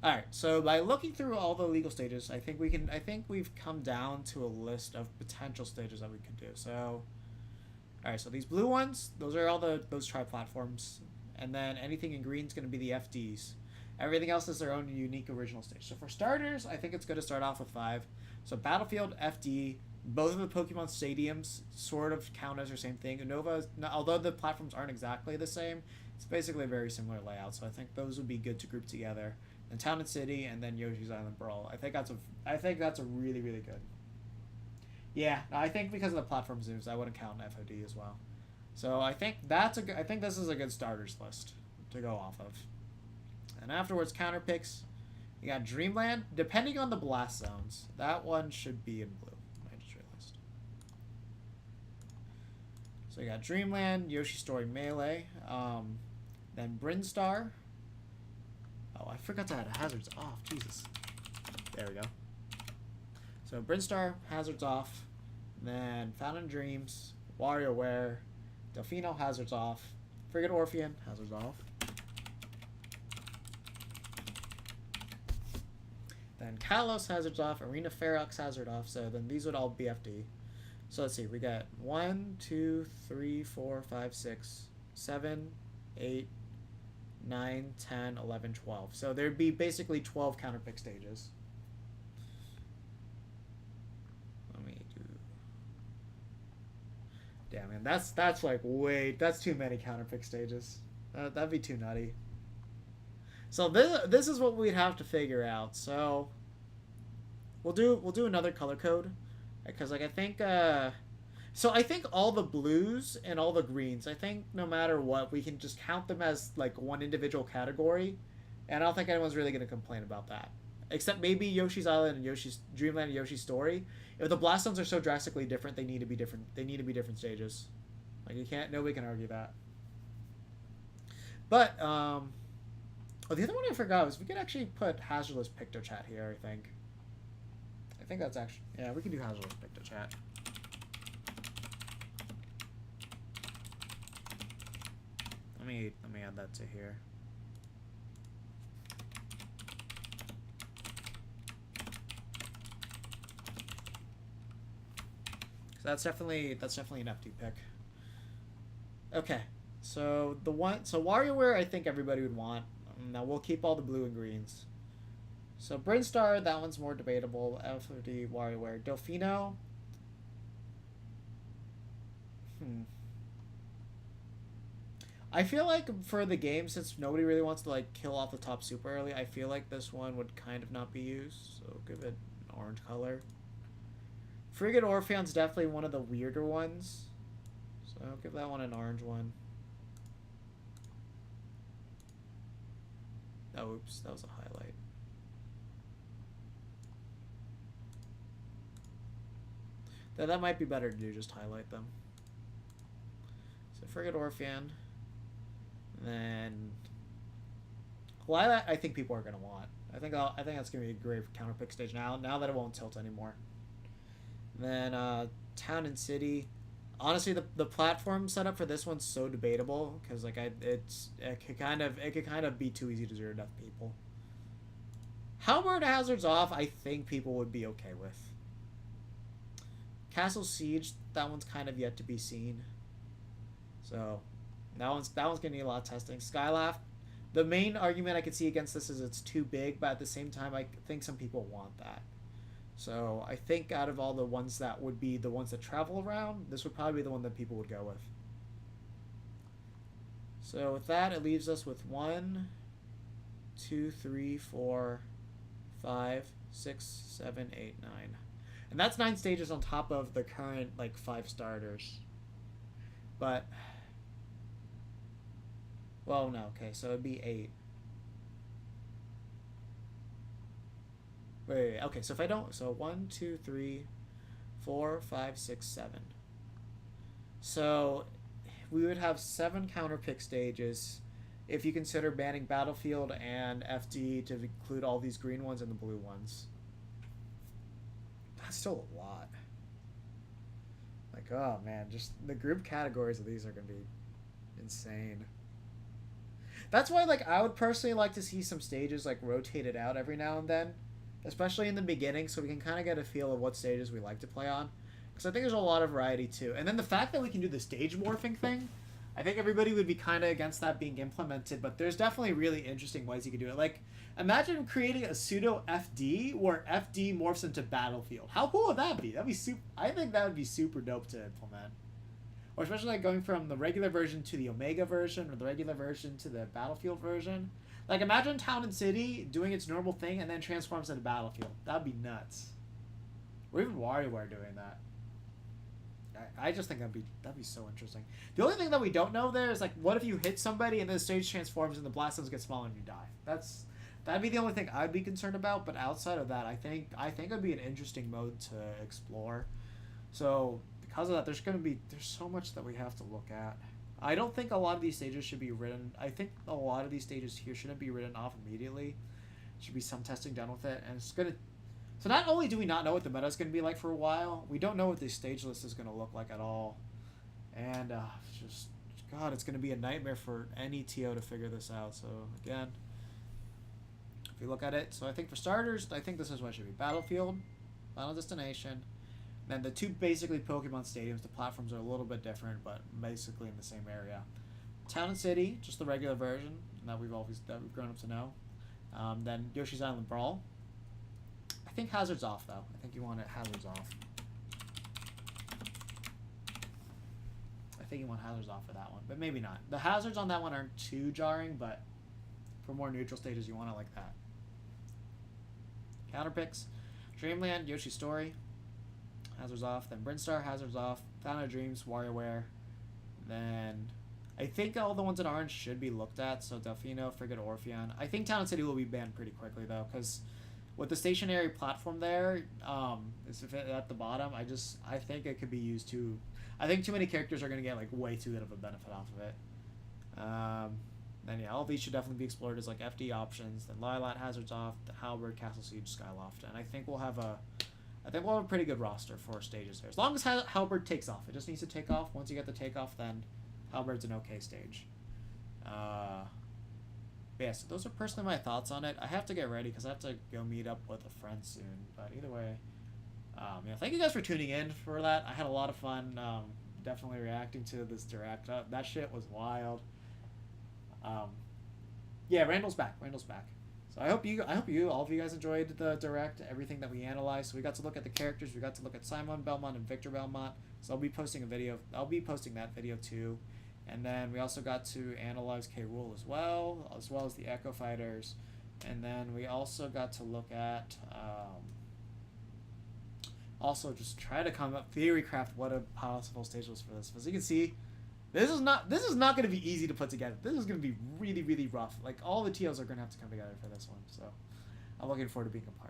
All right. So by looking through all the legal stages, I think we can. I think we've come down to a list of potential stages that we could do. So, all right. So these blue ones, those are all those tri platforms, and then anything in green is going to be the FDs. Everything else is their own unique original stage. So for starters, I think it's going to start off with five. So Battlefield, FD, both of the Pokemon stadiums sort of count as the same thing. Unova, although the platforms aren't exactly the same, it's basically a very similar layout. So I think those would be good to group together. And Town and City, and then Yoshi's Island Brawl. I think that's a really really good. Yeah, I think because of the platform zooms, I wouldn't count FOD as well. So I think I think this is a good starters list to go off of. And afterwards, counter picks. You got Dreamland. Depending on the blast zones, that one should be in blue. I just realized. So you got Dreamland, Yoshi Story Melee, then Brinstar. Oh, I forgot to add hazards off. Jesus. There we go. So Brinstar, hazards off. Then Fountain Dreams, WarioWare, Delfino, hazards off. Frigate Orphean, hazards off. Then Kalos, hazards off. Arena Ferox, hazard off. So then these would all be FD. So let's see. We got 1, 2, 3, 4, 5, 6, 7, 8, 9, 10, 11, 12. So there'd be basically 12 counterpick stages. Let me do. Damn, man, that's like that's too many counterpick stages. That'd be too nutty. So this is what we'd have to figure out. So we'll do another color code because like I think so I think all the blues and all the greens, I think no matter what, we can just count them as like one individual category, and I don't think anyone's really going to complain about that. Except maybe Yoshi's Island and Yoshi's Dreamland and Yoshi's Story. If the blast zones are so drastically different, they need to be different. They need to be different stages. Like you can't. Nobody can argue that. But oh, the other one I forgot was we could actually put hazardless PictoChat here. I think. I think that's actually we can do hazardless PictoChat. Let me add that to here. So that's definitely an FD pick. Okay, so WarioWare I think everybody would want. Now we'll keep all the blue and greens. So Brinstar, that one's more debatable. FD, WarioWare, Delfino. I feel like for the game, since nobody really wants to like kill off the top super early, I feel like this one would kind of not be used. So give it an orange color. Frigate Orpheon's definitely one of the weirder ones. So I'll give that one an orange one. Oh, oops, that was a highlight. That might be better to do, just highlight them. So Frigate Orpheon. Then Lilac, I think people are gonna want. I think that's gonna be a great counter pick stage now that it won't tilt anymore. Then Town and City. Honestly, the platform setup for this one's so debatable because like it could kind of be too easy to zero death people. Halberd hazards off, I think people would be okay with. Castle Siege, that one's kind of yet to be seen. So that one's gonna need a lot of testing. Skylaf, the main argument I could see against this is it's too big, but at the same time I think some people want that. So I think out of all the ones that would be the ones that travel around, this would probably be the one that people would go with. So with that, it leaves us with 1, 2, 3, 4, 5, 6, 7, 8, 9. And that's 9 stages on top of the current like 5 starters. But well, no, okay, so it'd be 8. Wait, okay, so if I don't, so 1, 2, 3, 4, 5, 6, 7. So we would have 7 counter pick stages if you consider banning Battlefield and FD to include all these green ones and the blue ones. That's still a lot. Like, oh man, just the group categories of these are going to be insane. That's why, like, I would personally like to see some stages, like, rotated out every now and then. Especially in the beginning, so we can kind of get a feel of what stages we like to play on. Because I think there's a lot of variety, too. And then the fact that we can do the stage morphing thing, I think everybody would be kind of against that being implemented, but there's definitely really interesting ways you could do it. Like, imagine creating a pseudo FD where FD morphs into Battlefield. How cool would that be? That'd be super. I think that would be super dope to implement. Or especially like going from the regular version to the Omega version, or the regular version to the Battlefield version. Like, imagine Town and City doing its normal thing and then transforms into Battlefield. That'd be nuts. Or even WarioWare doing that. I just think that'd be so interesting. The only thing that we don't know there is, like, what if you hit somebody and the stage transforms and the blast zones get smaller and you die? That'd be the only thing I'd be concerned about. But outside of that, I think it'd be an interesting mode to explore. So because of that, there's so much that we have to look at. I don't think a lot of these stages should be written. I think a lot of these stages here shouldn't be written off immediately. Should be some testing done with it, and it's gonna. So not only do we not know what the meta is going to be like for a while, we don't know what the stage list is going to look like at all, and just God, it's going to be a nightmare for any TO to figure this out. So again, if you look at it, so I think for starters, I think this is what it should be: Battlefield, Final Destination. Then the two basically Pokemon stadiums. The platforms are a little bit different, but basically in the same area. Town and City, just the regular version that we've grown up to know. Then Yoshi's Island Brawl. I think Hazard's off though. I think you want it Hazard's off. I think you want Hazard's off for that one, but maybe not. The hazards on that one aren't too jarring, but for more neutral stages, you want it like that. Counterpicks: Dreamland, Yoshi's Story. Hazard's off. Then Brinstar, Hazard's off. Fountain of Dreams, WarioWare. Then I think all the ones in orange should be looked at. So Delfino, Frigate, Orpheon. I think Town and City will be banned pretty quickly though, because with the stationary platform there, at the bottom, I think it could be used too. I think too many characters are going to get like way too good of a benefit off of it. Then yeah, all of these should definitely be explored as like FD options. Then Lilat, Hazard's off. The Halberd, Castle Siege, Skyloft, and I think we'll have a pretty good roster for stages there. As long as Halberd takes off, it just needs to take off. Once you get the takeoff, then Halberd's an okay stage. Yeah, so those are personally my thoughts on it. I have to get ready because I have to go meet up with a friend soon. But either way, thank you guys for tuning in for that. I had a lot of fun. Definitely reacting to this direct. That shit was wild. Yeah, Randall's back. So I hope all of you guys enjoyed the direct, everything that we analyzed. So we got to look at the characters. We got to look at Simon Belmont and Victor Belmont. So I'll be posting that video too. And then we also got to analyze K. Rool as well as the Echo Fighters. And then we also got to look at, also just try to come up, theory craft what a possible stage list for this. As you can see, this is not going to be easy to put together. This is going to be really, really rough. Like, all the TOs are going to have to come together for this one. So I'm looking forward to being a part of it.